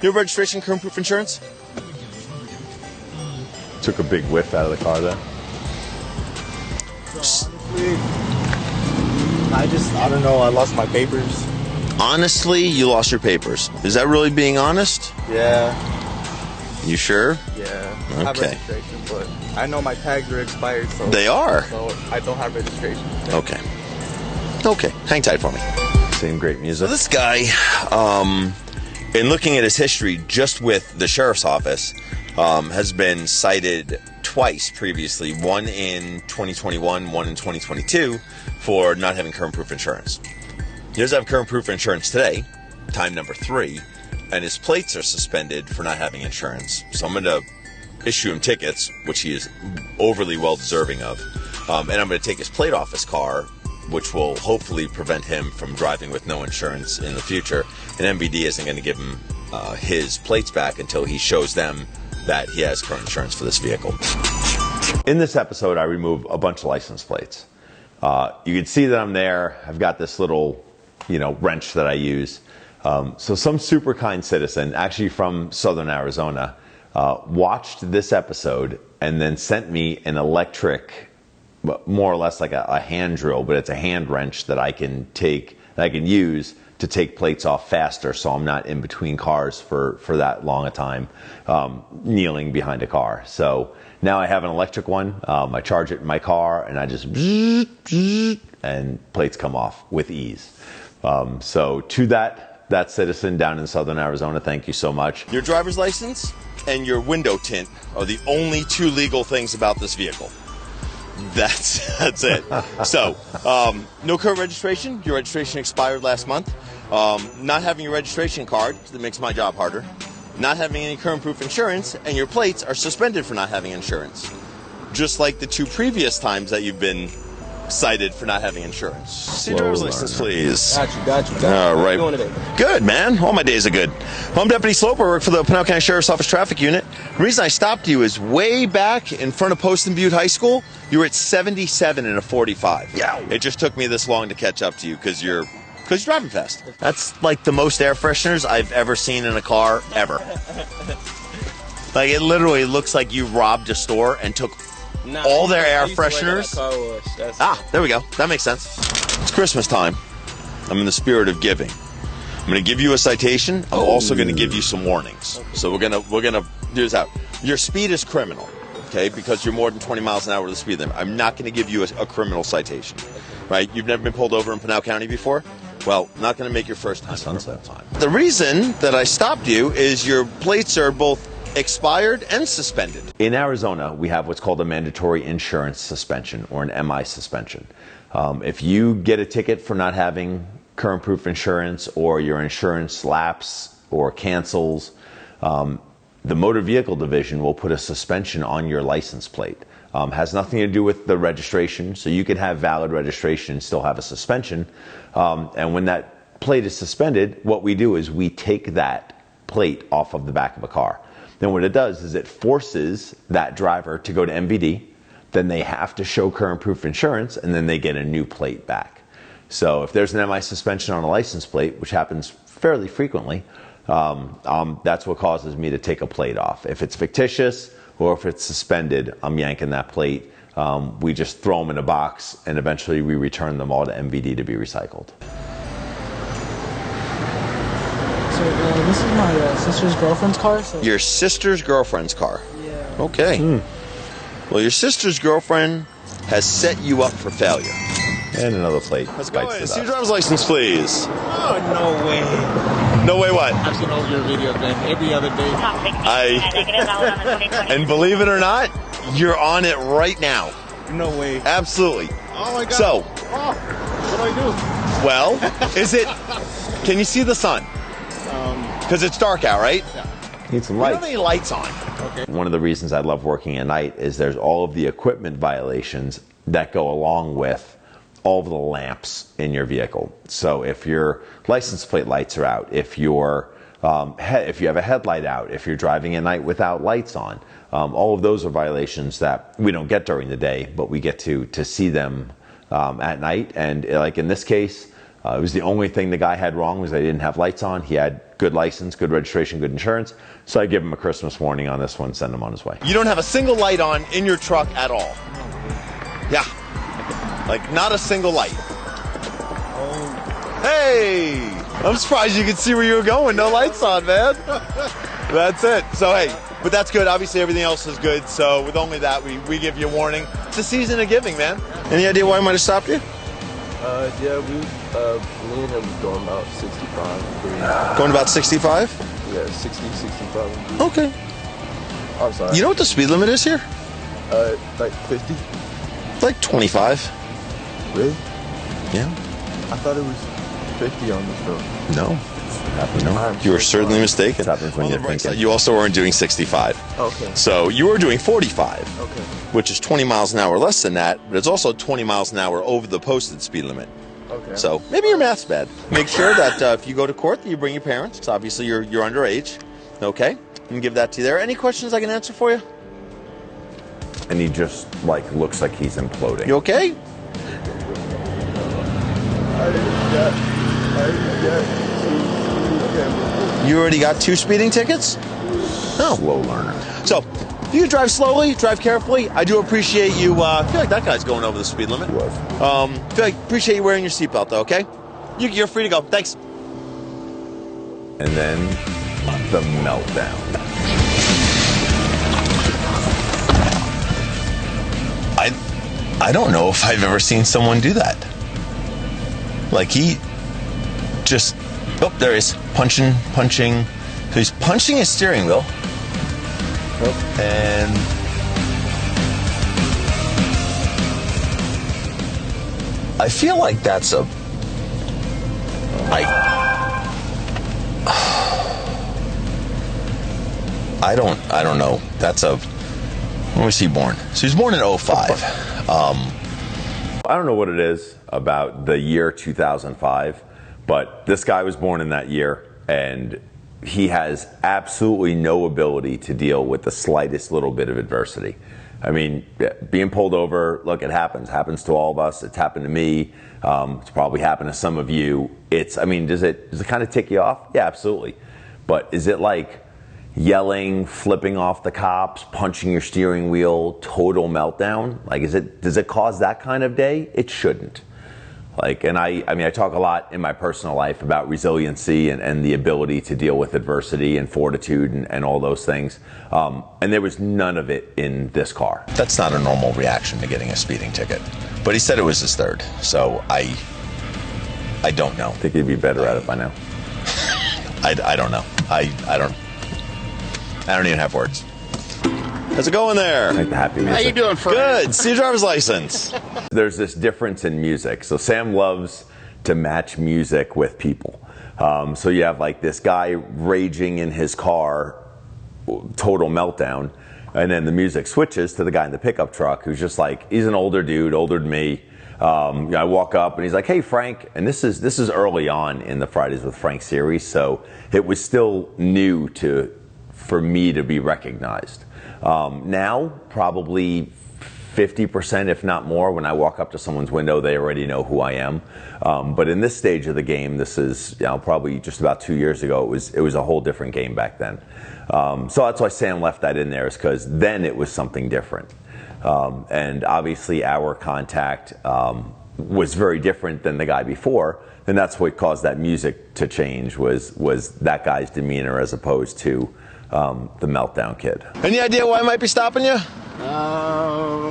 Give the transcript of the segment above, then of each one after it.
Your registration, current proof insurance? Took a big whiff out of the car then. Honestly, I don't know, I lost my papers. Honestly, you lost your papers. Is that really being honest? Yeah. You sure? Yeah. I have Okay. registration, but I know my tags are expired, so... They are? So I don't have registration. Okay. Okay, hang tight for me. Same great So music. this guy, in looking at his history just with the sheriff's office, has been cited twice previously, one in 2021, one in 2022, for not having current proof insurance. He does have current proof insurance today, time number 3, and his plates are suspended for not having insurance. So I'm going to issue him tickets, which he is overly well deserving of, and I'm going to take his plate off his car, which will hopefully prevent him from driving with no insurance in the future. And MVD isn't going to give him his plates back until he shows them that he has current insurance for this vehicle. In this episode, I remove a bunch of license plates. You can see that I'm there. I've got this little, wrench that I use. So some super kind citizen, actually from Southern Arizona, watched this episode and then sent me an electric, more or less like a hand drill, but it's a hand wrench that I can use to take plates off faster, so I'm not in between cars for that long a time, kneeling behind a car. So now I have an electric one. I charge it in my car, and I just and plates come off with ease. So to that citizen down in Southern Arizona, thank you so much. Your driver's license and your window tint are the only 2 legal things about this vehicle. That's it. So, no current registration. Your registration expired last month. Not having your registration card, that makes my job harder. Not having any current proof insurance, and your plates are suspended for not having insurance. Just like the 2 previous times that you've been cited for not having insurance. See your driver's license, please. Got you. All right. How you doing today? Good, man. All my days are good. I'm Deputy Sloup. I work for the Pinal County Sheriff's Office Traffic Unit. The reason I stopped you is way back in front of Post and Butte High School, you were at 77 in a 45. Yeah. It just took me this long to catch up to you because you're driving fast. That's like the most air fresheners I've ever seen in a car, ever. Like, it literally looks like you robbed a store and took all their air fresheners. There we go. That makes sense. It's Christmas time. I'm in the spirit of giving. I'm going to give you a citation. I'm also going to give you some warnings. So we're gonna do this out. Your speed is criminal, okay? Because you're more than 20 miles an hour to the speed limit. I'm not going to give you a criminal citation, right? You've never been pulled over in Pinal County before? Well, not going to make your first time. Sunset time. The reason that I stopped you is your plates are both expired and suspended. In Arizona, we have what's called a mandatory insurance suspension, or an MI suspension. If you get a ticket for not having current proof insurance, or your insurance lapses or cancels, the Motor Vehicle Division will put a suspension on your license plate. Has nothing to do with the registration, so you could have valid registration and still have a suspension. And when that plate is suspended, what we do is we take that plate off of the back of a car. Then what it does is it forces that driver to go to MVD, then they have to show current proof insurance, and then they get a new plate back. So if there's an MI suspension on a license plate, which happens fairly frequently, that's what causes me to take a plate off. If it's fictitious or if it's suspended, I'm yanking that plate. We just throw them in a box, and eventually we return them all to MVD to be recycled. So this is my sister's girlfriend's car. So. Your sister's girlfriend's car? Yeah. Okay. Well, your sister's girlfriend has set you up for failure. And another plate. Let's go ahead. See your driver's license, please. Oh, no way. No way what? I've seen all your videos, man, every other day. And believe it or not, you're on it right now. No way. Absolutely. Oh, my God. So. What do I do? Well, can you see the sun? Because it's dark out, right? Yeah. Need some We lights. don't have any lights on. Okay. One of the reasons I love working at night is there's all of the equipment violations that go along with all of the lamps in your vehicle. So if your license plate lights are out, if you have a headlight out, if you're driving at night without lights on, all of those are violations that we don't get during the day, but we get to see them at night. And like in this case, it was the only thing the guy had wrong was they didn't have lights on. He had good license, good registration, good insurance. So I give him a Christmas warning on this one, send him on his way. You don't have a single light on in your truck at all. Yeah. Like, not a single light. Hey! I'm surprised you could see where you were going. No lights on, man. That's it. So, hey, but that's good. Obviously, everything else is good. So, with only that, we give you a warning. It's a season of giving, man. Any idea why I might have stopped you? Yeah, me and him was going about 65. Going about 65? Yeah, 60, 65. Okay. I'm sorry. You know what the speed limit is here? Like 50? Like 25. Really? Yeah. I thought it was 50 on this road. No. No. You were certainly mistaken. It happens when you're thinking. You also weren't doing 65. Okay. So you were doing 45. Okay. Which is 20 miles an hour less than that, but it's also 20 miles an hour over the posted speed limit. Okay. So maybe your math's bad. Make sure that if you go to court, that you bring your parents, because obviously you're underage. Okay? And give that to you there. Any questions I can answer for you? And he just, like, looks like he's imploding. You okay? You already got 2 speeding tickets? No. Slow learner. So, if you drive slowly, drive carefully. I do appreciate you. I feel like that guy's going over the speed limit. He was. Appreciate you wearing your seatbelt, though. Okay, you're free to go. Thanks. And then the meltdown. I don't know if I've ever seen someone do that. Like he just there he is punching. So he's punching his steering wheel. And I feel like that's I don't know. When was he born? So he was born in 05. I don't know what it is about the year 2005, but this guy was born in that year, and he has absolutely no ability to deal with the slightest little bit of adversity. I mean, being pulled over, look, it happens to all of us. It's happened to me. It's probably happened to some of you. Does it kind of tick you off? Yeah, absolutely. But is it like yelling, flipping off the cops, punching your steering wheel, total meltdown? Like, does it cause that kind of day? It shouldn't. Like, and I talk a lot in my personal life about resiliency and the ability to deal with adversity and fortitude and all those things. And there was none of it in this car. That's not a normal reaction to getting a speeding ticket. But he said it was his third, so I don't know. I think he'd be better at it by now. I don't know. I don't even have words. How's it going there? Like the happy music. How you doing, Frank? Good. See your driver's license. There's this difference in music. So Sam loves to match music with people. So you have like this guy raging in his car, total meltdown, and then the music switches to the guy in the pickup truck who's just like, he's an older dude, older than me. I walk up and he's like, "Hey, Frank," and this is early on in the Fridays with Frank series, so it was still new for me to be recognized. Now, probably 50%, if not more, when I walk up to someone's window, they already know who I am. But in this stage of the game, this is probably just about 2 years ago. It was a whole different game back then. So that's why Sam left that in there, is because then it was something different. And obviously, our contact was very different than the guy before, and that's what caused that music to change. Was that guy's demeanor as opposed to the meltdown kid. Any idea why I might be stopping you?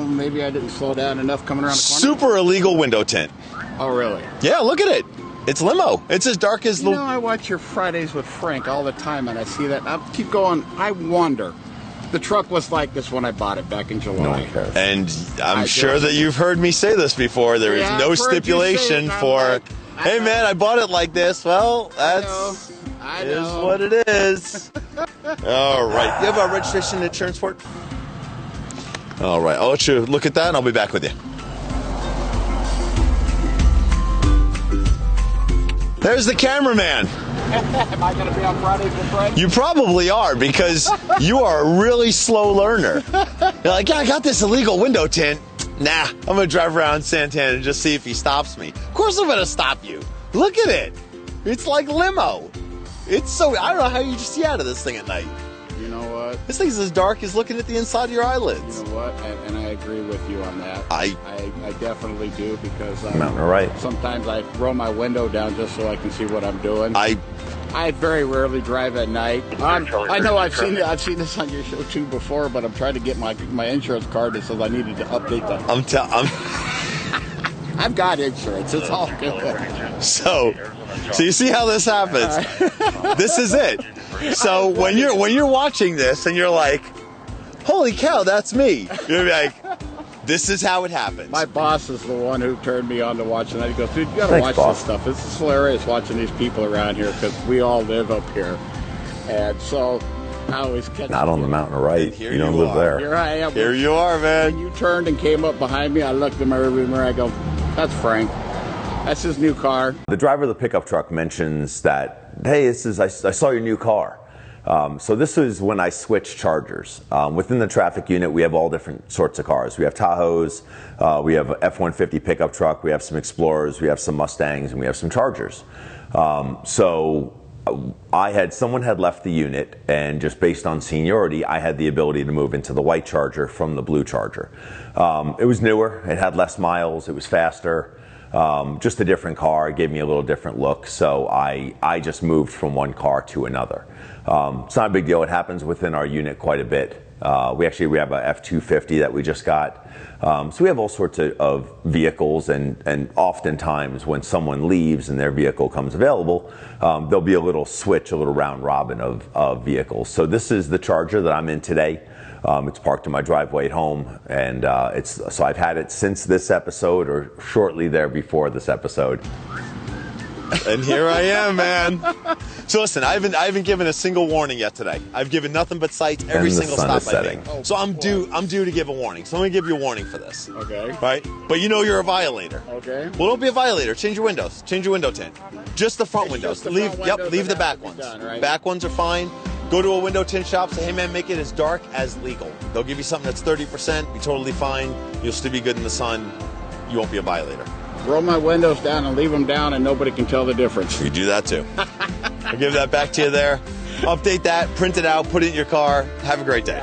Maybe I didn't slow down enough coming around the corner. Super illegal window tint. Oh, really? Yeah, look at it. It's limo. It's as dark as You know, I watch your Fridays with Frank all the time, and I see that. I keep going. I wonder. The truck was like this when I bought it back in July. No one cares. And I'm sure that you've heard me say this before. There is Yeah, no I've heard you stipulation say it, for, I'm like, hey man, I bought it like this. Well, that's I is know. what it is. All right. You have a registration and insurance for it? All right. I'll let you look at that, and I'll be back with you. There's the cameraman. Am I going to be on Fridays with Frank? You probably are, because you are a really slow learner. You're like, yeah, I got this illegal window tint. Nah, I'm going to drive around Santana and just see if he stops me. Of course I'm going to stop you. Look at it. It's like limo. It's so, I don't know how you just see out of this thing at night. You know what? This thing's as dark as looking at the inside of your eyelids. You know what? And I agree with you on that. I definitely do, because Mountain right. sometimes I roll my window down just so I can see what I'm doing. I very rarely drive at night. I know I've seen this on your show too before, but I'm trying to get my insurance card that says I needed to update that. I've got insurance. It's all good. So you see how this happens. This is it. So when you're watching this and you're like, holy cow, that's me. You're like, this is how it happens. My boss is the one who turned me on to watching that. He goes, dude, you gotta Thanks, watch boss. this stuff. This is hilarious watching these people around here, because we all live up here. And so I always catch Not on the mountain right. Here You don't you live are. there. Here I am. Here you are, man. When you turned and came up behind me, I looked in my rearview mirror. I go, that's Frank. That's his new car. The driver of the pickup truck mentions that, hey, I saw your new car. So this is when I switched chargers. Within the traffic unit, we have all different sorts of cars. We have Tahoes, we have a F-150 pickup truck, we have some Explorers, we have some Mustangs, and we have some Chargers. Someone had left the unit, and just based on seniority, I had the ability to move into the white Charger from the blue Charger. It was newer, it had less miles, it was faster. Just a different car, it gave me a little different look, so I just moved from one car to another. It's not a big deal. It happens within our unit quite a bit. We have a F-250 that we just got. So we have all sorts of vehicles, and oftentimes when someone leaves and their vehicle comes available, there'll be a little switch, a little round robin of vehicles. So this is the Charger that I'm in today. It's parked in my driveway at home, and so I've had it since this episode, or shortly there before this episode. And here I am, man. So listen, I haven't given a single warning yet today. I've given nothing but sights every And the single sun stop is I setting. make. So I'm due to give a warning. So I'm gonna give you a warning for this. Okay. Right? But you know you're a violator. Okay. Well, don't be a violator. Change your windows. Change your window tint. Just the front It's windows. just the Leave front windows leave the that back have to ones. be done, right? Back ones are fine. Go to a window tint shop, say, hey man, make it as dark as legal. They'll give you something that's 30%, be totally fine. You'll still be good in the sun. You won't be a violator. Roll my windows down and leave them down, and nobody can tell the difference. You do that too. I'll give that back to you there. Update that, print it out, put it in your car. Have a great day.